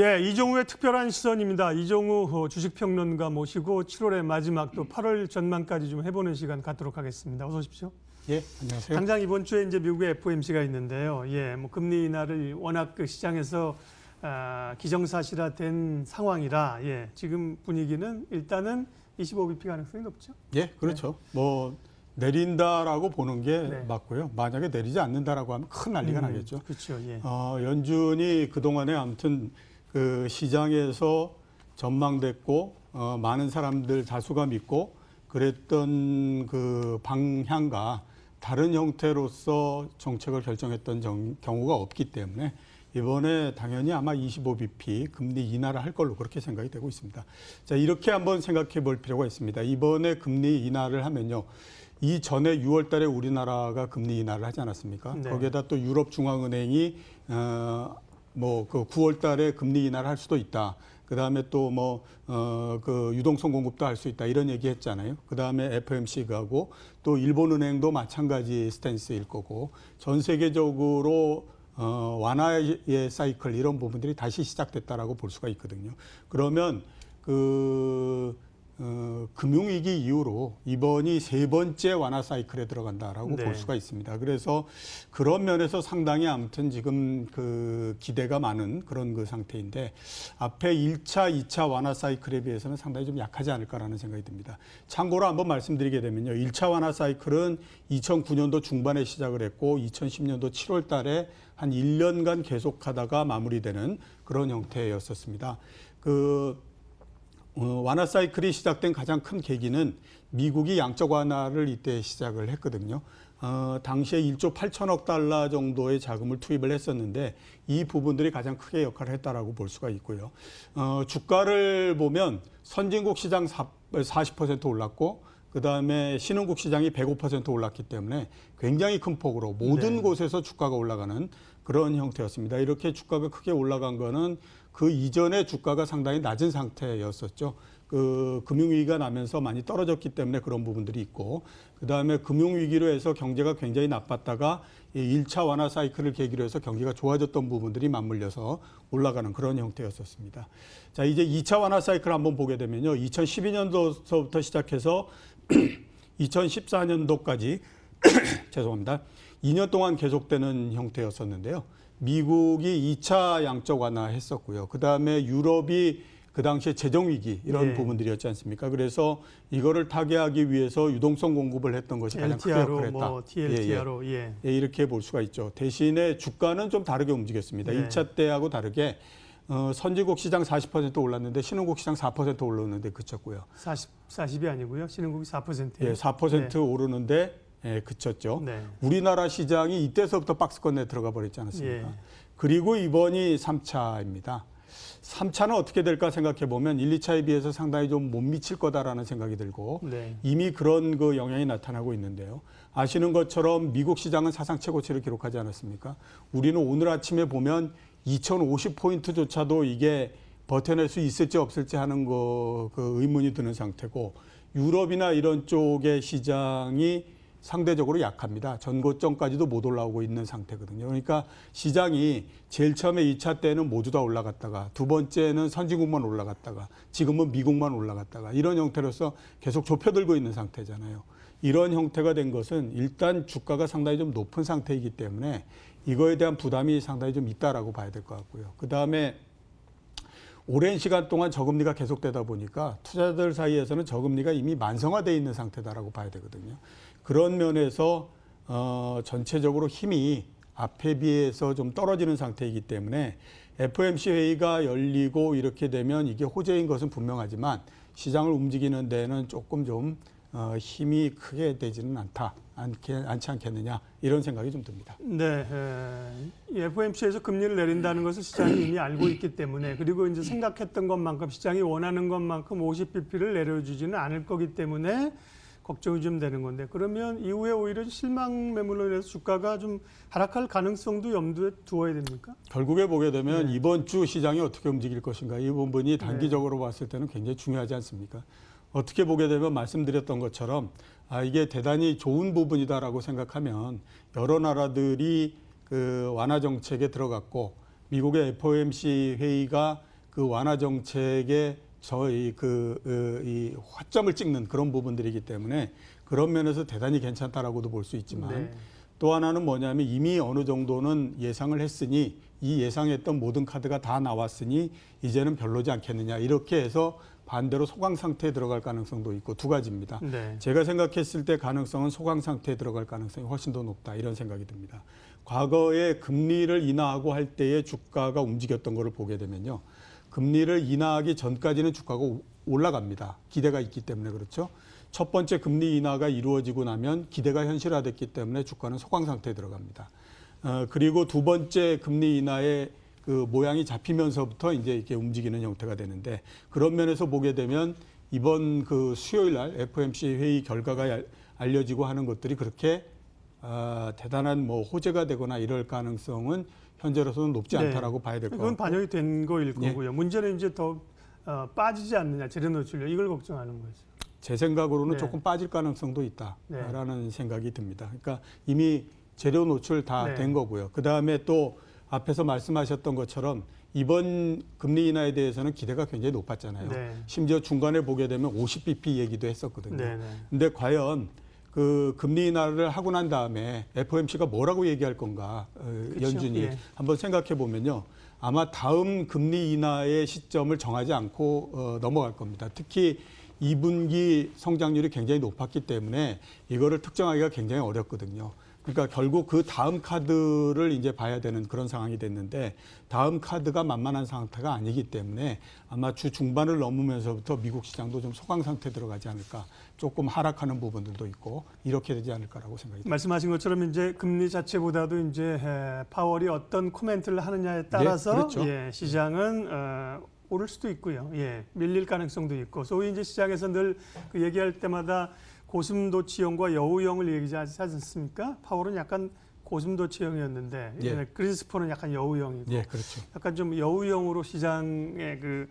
예, 이종우의 특별한 시선입니다. 이종우 주식평론가 모시고 7월의 마지막 또 8월 전망까지 좀 해보는 시간 갖도록 하겠습니다. 어서 오십시오. 예, 안녕하세요. 당장 이번 주에 이제 미국의 FOMC가 있는데요. 예, 뭐 금리 인하를 워낙 그 시장에서 기정사실화된 상황이라 지금 분위기는 일단은 25bp 가능성이 높죠. 예, 그렇죠. 뭐 내린다라고 보는 게 네. 맞고요. 만약에 내리지 않는다라고 하면 큰 난리가 나겠죠. 그렇죠. 예. 연준이 그동안에 아무튼 그 시장에서 전망됐고 많은 사람들 다수가 믿고 그랬던 그 방향과 다른 형태로서 정책을 결정했던 경우가 없기 때문에 이번에 당연히 아마 25bp 금리 인하를 할 걸로 그렇게 생각이 되고 있습니다. 자, 이렇게 한번 생각해 볼 필요가 있습니다. 이번에 금리 인하를 하면요. 이전에 6월 달에 우리나라가 금리 인하를 하지 않았습니까? 네. 거기에다 또 유럽 중앙은행이 그 9월 달에 금리 인하를 할 수도 있다. 그다음에 또 그 유동성 공급도 할 수 있다. 이런 얘기 했잖아요. 그다음에 FOMC가 하고 또 일본은행도 마찬가지 스탠스일 거고 전 세계적으로 완화의 사이클 이런 부분들이 다시 시작됐다라고 볼 수가 있거든요. 그러면 금융위기 이후로 이번이 세 번째 완화 사이클에 들어간다라고 네. 볼 수가 있습니다. 그래서 그런 면에서 상당히 아무튼 지금 그 기대가 많은 그런 그 상태인데 앞에 1차, 2차 완화 사이클에 비해서는 상당히 좀 약하지 않을까라는 생각이 듭니다. 참고로 한번 말씀드리게 되면요. 1차 완화 사이클은 2009년도 중반에 시작을 했고 2010년도 7월 달에 한 1년간 계속하다가 마무리되는 그런 형태였었습니다. 완화 사이클이 시작된 가장 큰 계기는 미국이 양적 완화를 이때 시작을 했거든요. 당시에 1조 8천억 달러 정도의 자금을 투입을 했었는데 이 부분들이 가장 크게 역할을 했다라고 볼 수가 있고요. 주가를 보면 선진국 시장 40% 올랐고 그다음에 신흥국 시장이 105% 올랐기 때문에 굉장히 큰 폭으로 모든 곳에서 주가가 올라가는 그런 형태였습니다. 이렇게 주가가 크게 올라간 거는 그 이전에 주가가 상당히 낮은 상태였었죠. 그 금융위기가 나면서 많이 떨어졌기 때문에 그런 부분들이 있고 그다음에 금융위기로 해서 경제가 굉장히 나빴다가 1차 완화 사이클을 계기로 해서 경기가 좋아졌던 부분들이 맞물려서 올라가는 그런 형태였었습니다. 자, 이제 2차 완화 사이클 한번 보게 되면요. 2012년도서부터 시작해서 2014년도까지 죄송합니다. 2년 동안 계속되는 형태였었는데요. 미국이 2차 양적 완화 했었고요. 그다음에 유럽이 그 당시에 재정위기 이런 부분들이었지 않습니까? 그래서 이거를 타개하기 위해서 유동성 공급을 했던 것이 가장 크게 역할을 했다. TLTRO, 이렇게 볼 수가 있죠. 대신에 주가는 좀 다르게 움직였습니다. 1차 때하고 다르게 선진국 시장 40% 올랐는데 신흥국 시장 4% 올랐는데 그쳤고요. 40이 아니고요. 신흥국이 4%예요. 4% 오르는데 그쳤죠. 네. 우리나라 시장이 이때서부터 박스권에 들어가 버렸지 않았습니까? 그리고 이번이 3차입니다. 3차는 어떻게 될까 생각해 보면 1, 2차에 비해서 상당히 좀 못 미칠 거다라는 생각이 들고 이미 그런 그 영향이 나타나고 있는데요. 아시는 것처럼 미국 시장은 사상 최고치를 기록하지 않았습니까? 우리는 오늘 아침에 보면 2050포인트조차도 이게 버텨낼 수 있을지 없을지 하는 그 의문이 드는 상태고 유럽이나 이런 쪽의 시장이 상대적으로 약합니다. 전고점까지도 못 올라오고 있는 상태거든요. 그러니까 시장이 제일 처음에 2차 때는 모두 다 올라갔다가 두 번째는 선진국만 올라갔다가 지금은 미국만 올라갔다가 이런 형태로서 계속 좁혀들고 있는 상태잖아요. 이런 형태가 된 것은 일단 주가가 상당히 좀 높은 상태이기 때문에 이거에 대한 부담이 상당히 좀 있다라고 봐야 될 것 같고요. 그다음에 오랜 시간 동안 저금리가 계속되다 보니까 투자자들 사이에서는 저금리가 이미 만성화되어 있는 상태다라고 봐야 되거든요. 그런 면에서 전체적으로 힘이 앞에 비해서 좀 떨어지는 상태이기 때문에 FOMC 회의가 열리고 이렇게 되면 이게 호재인 것은 분명하지만 시장을 움직이는 데는 조금 좀 힘이 크게 되지는 않지 않겠느냐 이런 생각이 좀 듭니다. 네, FOMC에서 금리를 내린다는 것을 시장이 이미 알고 있기 때문에 그리고 이제 생각했던 것만큼 시장이 원하는 것만큼 50bp를 내려주지는 않을 거기 때문에 걱정이 좀 되는 건데 그러면 이후에 오히려 실망 매물로 인해서 주가가 좀 하락할 가능성도 염두에 두어야 됩니까? 결국에 보게 되면 이번 주 시장이 어떻게 움직일 것인가 이 부분이 단기적으로 봤을 때는 굉장히 중요하지 않습니까? 어떻게 보게 되면 말씀드렸던 것처럼 이게 대단히 좋은 부분이다라고 생각하면 여러 나라들이 그 완화 정책에 들어갔고 미국의 FOMC 회의가 그 완화 정책의 저희 이 화점을 찍는 그런 부분들이기 때문에 그런 면에서 대단히 괜찮다라고도 볼 수 있지만 네. 또 하나는 뭐냐면 이미 어느 정도는 예상을 했으니 이 예상했던 모든 카드가 다 나왔으니 이제는 별로지 않겠느냐 이렇게 해서 반대로 소강 상태에 들어갈 가능성도 있고 두 가지입니다. 네. 제가 생각했을 때 가능성은 소강 상태에 들어갈 가능성이 훨씬 더 높다 이런 생각이 듭니다. 과거에 금리를 인하하고 할 때의 주가가 움직였던 것을 보게 되면요. 금리를 인하하기 전까지는 주가가 올라갑니다. 기대가 있기 때문에 그렇죠. 첫 번째 금리 인하가 이루어지고 나면 기대가 현실화됐기 때문에 주가는 소강 상태에 들어갑니다. 그리고 두 번째 금리 인하의 그 모양이 잡히면서부터 이제 이렇게 움직이는 형태가 되는데 그런 면에서 보게 되면 이번 그 수요일 날 FOMC 회의 결과가 알려지고 하는 것들이 그렇게 대단한 뭐 호재가 되거나 이럴 가능성은 현재로서는 높지 네. 않다라고 봐야 될 것 같고. 그건 반영이 된 거일 예. 거고요. 문제는 이제 더 빠지지 않느냐, 재료 노출률 이걸 걱정하는 거죠. 제 생각으로는 네. 조금 빠질 가능성도 있다라는 네. 생각이 듭니다. 그러니까 이미 재료 노출 다 네. 된 거고요. 그다음에 또 앞에서 말씀하셨던 것처럼 이번 금리 인하에 대해서는 기대가 굉장히 높았잖아요. 네. 심지어 중간에 보게 되면 50bp 얘기도 했었거든요. 네, 네. 근데 과연 그 금리 인하를 하고 난 다음에 FOMC가 뭐라고 얘기할 건가 그쵸? 연준이 예. 한번 생각해 보면요. 아마 다음 금리 인하의 시점을 정하지 않고 넘어갈 겁니다. 특히 2분기 성장률이 굉장히 높았기 때문에 이거를 특정하기가 굉장히 어렵거든요. 그러니까 결국 그 다음 카드를 이제 봐야 되는 그런 상황이 됐는데 다음 카드가 만만한 상태가 아니기 때문에 아마 주 중반을 넘으면서부터 미국 시장도 좀 소강 상태에 들어가지 않을까. 조금 하락하는 부분들도 있고 이렇게 되지 않을까라고 생각이 듭니다. 말씀하신 것처럼 이제 금리 자체보다도 이제 파월이 어떤 코멘트를 하느냐에 따라서 그렇죠. 예, 시장은 오를 수도 있고요. 예, 밀릴 가능성도 있고 소위 이제 시장에서 늘 그 얘기할 때마다 고슴도치형과 여우형을 얘기하지 않습니까? 파월은 약간 고슴도치형이었는데 예. 크리스퍼는 약간 여우형이고 예, 그렇죠. 약간 좀 여우형으로 시장의 그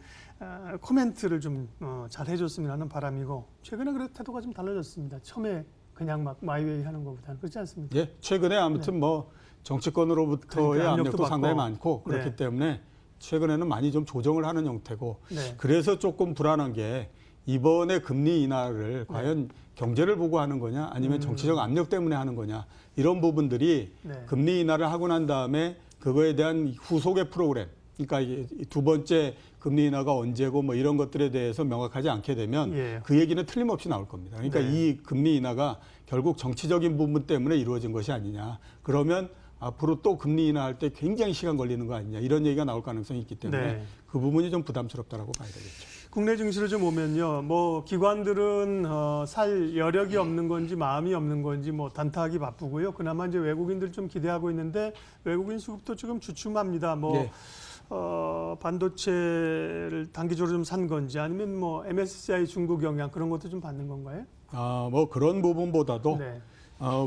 코멘트를 좀 잘 해줬으면 하는 바람이고 최근에 그래도 태도가 좀 달라졌습니다. 처음에 그냥 막 마이웨이 하는 것보다는 그렇지 않습니까? 예, 최근에 아무튼 뭐 정치권으로부터의 그러니까 압력도 압력도 상당히 받고. 많고 그렇기 네. 때문에 최근에는 많이 좀 조정을 하는 형태고 네. 그래서 조금 불안한 게 이번에 금리 인하를 과연 경제를 보고 하는 거냐 아니면 정치적 압력 때문에 하는 거냐 이런 부분들이 네. 금리 인하를 하고 난 다음에 그거에 대한 후속의 프로그램 그러니까 이게 두 번째 금리 인하가 언제고 뭐 이런 것들에 대해서 명확하지 않게 되면 예. 그 얘기는 틀림없이 나올 겁니다. 그러니까 네. 이 금리 인하가 결국 정치적인 부분 때문에 이루어진 것이 아니냐. 그러면 앞으로 또 금리 인하할 때 굉장히 시간 걸리는 거 아니냐. 이런 얘기가 나올 가능성이 있기 때문에 네. 그 부분이 좀 부담스럽다라고 봐야 되겠죠. 국내 증시로 좀 오면요. 뭐 기관들은 살 여력이 없는 건지 마음이 없는 건지 뭐 단타하기 바쁘고요. 그나마 이제 외국인들 좀 기대하고 있는데 외국인 수급도 지금 주춤합니다. 뭐 네. 반도체를 단기적으로 좀 산 건지 아니면 뭐 MSCI 중국 영향 그런 것도 좀 받는 건가요? 뭐 그런 부분보다도 네.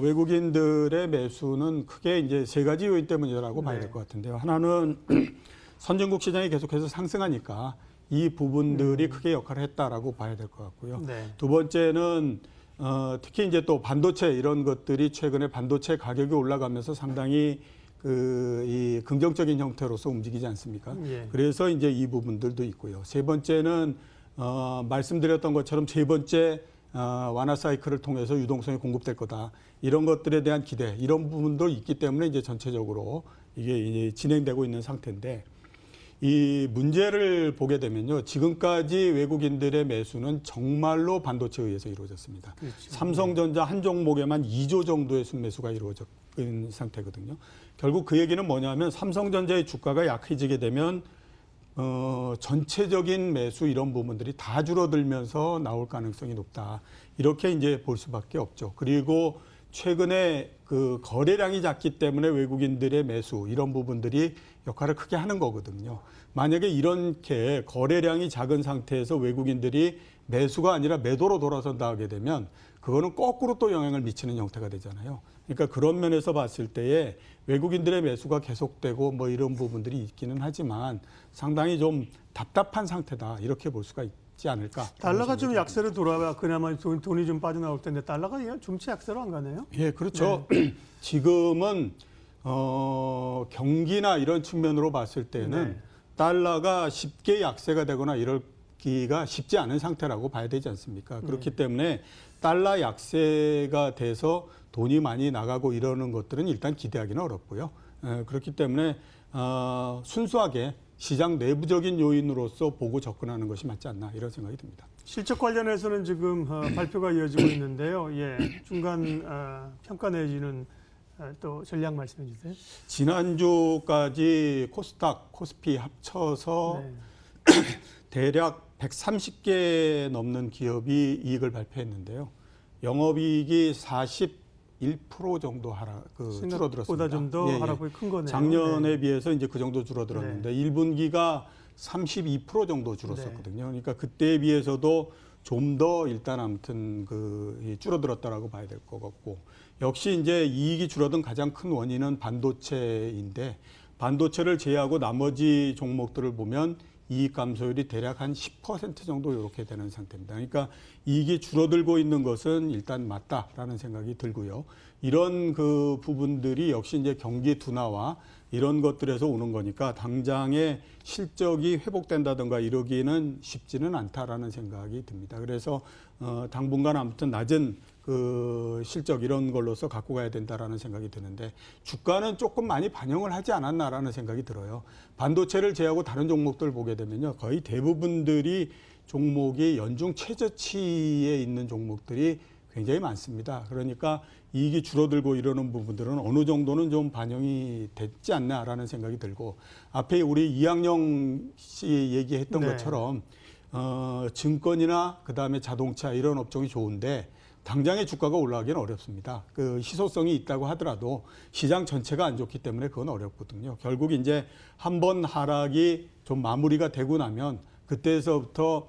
외국인들의 매수는 크게 이제 세 가지 요인 때문이라고 봐야 네. 될 것 같은데요. 하나는 선진국 시장이 계속해서 상승하니까 이 부분들이 크게 역할을 했다라고 봐야 될 것 같고요. 네. 두 번째는 특히 이제 또 반도체 이런 것들이 최근에 반도체 가격이 올라가면서 상당히 이 긍정적인 형태로서 움직이지 않습니까? 예. 그래서 이제 이 부분들도 있고요. 세 번째는 말씀드렸던 것처럼 세 번째 완화 사이클을 통해서 유동성이 공급될 거다. 이런 것들에 대한 기대, 이런 부분도 있기 때문에 이제 전체적으로 이게 이제 진행되고 있는 상태인데 이 문제를 보게 되면요. 지금까지 외국인들의 매수는 정말로 반도체에 의해서 이루어졌습니다. 그렇죠. 삼성전자 한 종목에만 2조 정도의 순매수가 이루어져 있는 상태거든요. 결국 그 얘기는 뭐냐면 삼성전자의 주가가 약해지게 되면 전체적인 매수 이런 부분들이 다 줄어들면서 나올 가능성이 높다. 이렇게 이제 볼 수밖에 없죠. 그리고 최근에 그 거래량이 작기 때문에 외국인들의 매수 이런 부분들이 역할을 크게 하는 거거든요. 만약에 이렇게 거래량이 작은 상태에서 외국인들이 매수가 아니라 매도로 돌아선다 하게 되면 그거는 거꾸로 또 영향을 미치는 형태가 되잖아요. 그러니까 그런 면에서 봤을 때에 외국인들의 매수가 계속되고 뭐 이런 부분들이 있기는 하지만 상당히 좀 답답한 상태다. 이렇게 볼 수가 있지 않을까. 달러가 좀 약세로 돌아와 그나마 돈이 좀 빠져나올 텐데 달러가 좀치 약세로 안 가네요. 예, 그렇죠. 지금은 경기나 이런 측면으로 봤을 때는 네. 달러가 쉽게 약세가 되거나 이럴기가 쉽지 않은 상태라고 봐야 되지 않습니까? 그렇기 때문에 달러 약세가 돼서 돈이 많이 나가고 이러는 것들은 일단 기대하기는 어렵고요. 그렇기 때문에 순수하게 시장 내부적인 요인으로서 보고 접근하는 것이 맞지 않나 이런 생각이 듭니다. 실적 관련해서는 지금 발표가 이어지고 있는데요. 예, 중간 평가 내지는 또 전략 말씀해 주세요. 지난주까지 코스닥, 코스피 합쳐서 네. 대략 130개 넘는 기업이 이익을 발표했는데요. 영업이익이 41% 정도 줄어들었습니다. 보다 좀 더 예, 예. 하락폭이 큰 거네요. 작년에 네. 비해서 이제 그 정도 줄어들었는데 1분기가 32% 정도 줄었었거든요. 그러니까 그때에 비해서도 좀 더 일단 아무튼 줄어들었다라고 봐야 될 것 같고, 역시 이제 이익이 줄어든 가장 큰 원인은 반도체인데, 반도체를 제외하고 나머지 종목들을 보면 이익 감소율이 대략 한 10% 정도 이렇게 되는 상태입니다. 그러니까 이익이 줄어들고 있는 것은 일단 맞다라는 생각이 들고요. 이런 부분들이 역시 이제 경기 둔화와 이런 것들에서 오는 거니까 당장의 실적이 회복된다든가 이러기는 쉽지는 않다라는 생각이 듭니다. 그래서 당분간 아무튼 낮은 실적 이런 걸로서 갖고 가야 된다라는 생각이 드는데, 주가는 조금 많이 반영을 하지 않았나라는 생각이 들어요. 반도체를 제외하고 다른 종목들 보게 되면요, 거의 대부분들이 종목이 연중 최저치에 있는 종목들이 굉장히 많습니다. 그러니까 이익이 줄어들고 이러는 부분들은 어느 정도는 좀 반영이 됐지 않나라는 생각이 들고, 앞에 우리 이학영 씨 얘기했던 것처럼 증권이나 그다음에 자동차 이런 업종이 좋은데 당장의 주가가 올라가기는 어렵습니다. 희소성이 있다고 하더라도 시장 전체가 안 좋기 때문에 그건 어렵거든요. 결국 이제 한번 하락이 좀 마무리가 되고 나면 그때서부터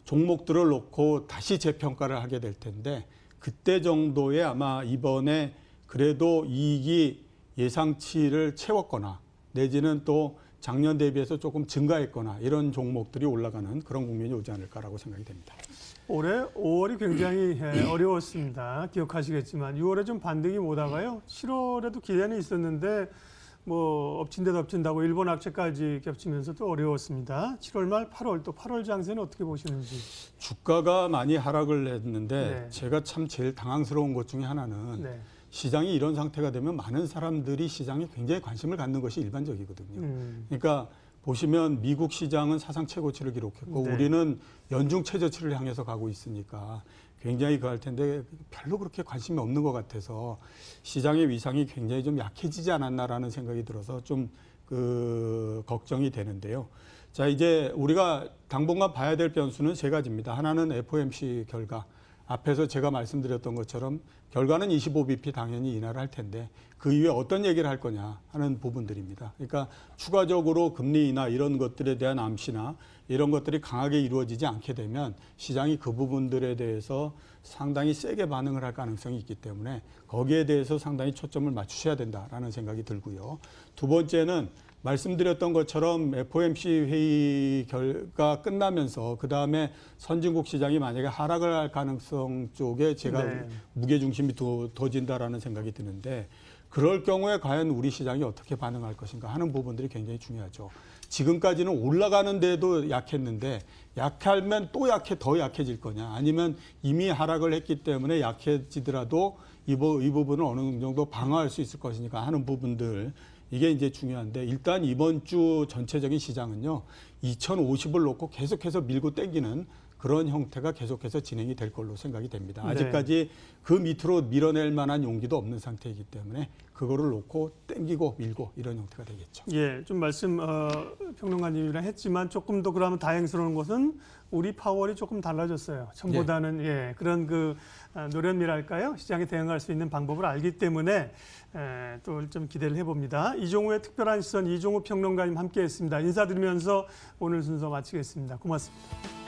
종목들을 놓고 다시 재평가를 하게 될 텐데, 그때 정도에 아마 이번에 그래도 이익이 예상치를 채웠거나 내지는 또 작년 대비해서 조금 증가했거나 이런 종목들이 올라가는 그런 국면이 오지 않을까라고 생각이 됩니다. 올해 5월이 굉장히 어려웠습니다. 기억하시겠지만 6월에 좀 반등이 오다가요. 7월에도 기대는 있었는데 뭐 엎친 데 덮친다고 일본 악재까지 겹치면서 또 어려웠습니다. 7월 말 8월 또 8월 장세는 어떻게 보시는지. 주가가 많이 하락을 했는데 네. 제가 참 제일 당황스러운 것 중에 하나는 네. 시장이 이런 상태가 되면 많은 사람들이 시장에 굉장히 관심을 갖는 것이 일반적이거든요. 그러니까 보시면 미국 시장은 사상 최고치를 기록했고 네. 우리는 연중 최저치를 향해서 가고 있으니까 굉장히 그할 텐데 별로 그렇게 관심이 없는 것 같아서 시장의 위상이 굉장히 좀 약해지지 않았나라는 생각이 들어서 좀 걱정이 되는데요. 자, 이제 우리가 당분간 봐야 될 변수는 세 가지입니다. 하나는 FOMC 결과. 앞에서 제가 말씀드렸던 것처럼 결과는 25bp 당연히 인하를 할 텐데 그 이후에 어떤 얘기를 할 거냐 하는 부분들입니다. 그러니까 추가적으로 금리 인하 이런 것들에 대한 암시나 이런 것들이 강하게 이루어지지 않게 되면 시장이 그 부분들에 대해서 상당히 세게 반응을 할 가능성이 있기 때문에 거기에 대해서 상당히 초점을 맞추셔야 된다라는 생각이 들고요. 두 번째는 말씀드렸던 것처럼 FOMC 회의 결과 끝나면서 그다음에 선진국 시장이 만약에 하락을 할 가능성 쪽에 제가 무게중심이 둬진다라는 생각이 드는데, 그럴 경우에 과연 우리 시장이 어떻게 반응할 것인가 하는 부분들이 굉장히 중요하죠. 지금까지는 올라가는데도 약했는데 약하면 또 더 약해질 거냐, 아니면 이미 하락을 했기 때문에 약해지더라도 이 부분을 어느 정도 방어할 수 있을 것이니까 하는 부분들, 이게 이제 중요한데, 일단 이번 주 전체적인 시장은요 2050을 놓고 계속해서 밀고 당기는 그런 형태가 계속해서 진행이 될 걸로 생각이 됩니다. 아직까지 그 밑으로 밀어낼 만한 용기도 없는 상태이기 때문에 그거를 놓고 당기고 밀고 이런 형태가 되겠죠. 예, 좀 말씀 평론가님이랑 했지만 조금 더 그러면 다행스러운 것은 우리 파월이 조금 달라졌어요. 전보다는 그런 노련미랄까요? 시장에 대응할 수 있는 방법을 알기 때문에 또 좀 기대를 해봅니다. 이종우의 특별한 시선, 이종우 평론가님 함께했습니다. 인사드리면서 오늘 순서 마치겠습니다. 고맙습니다.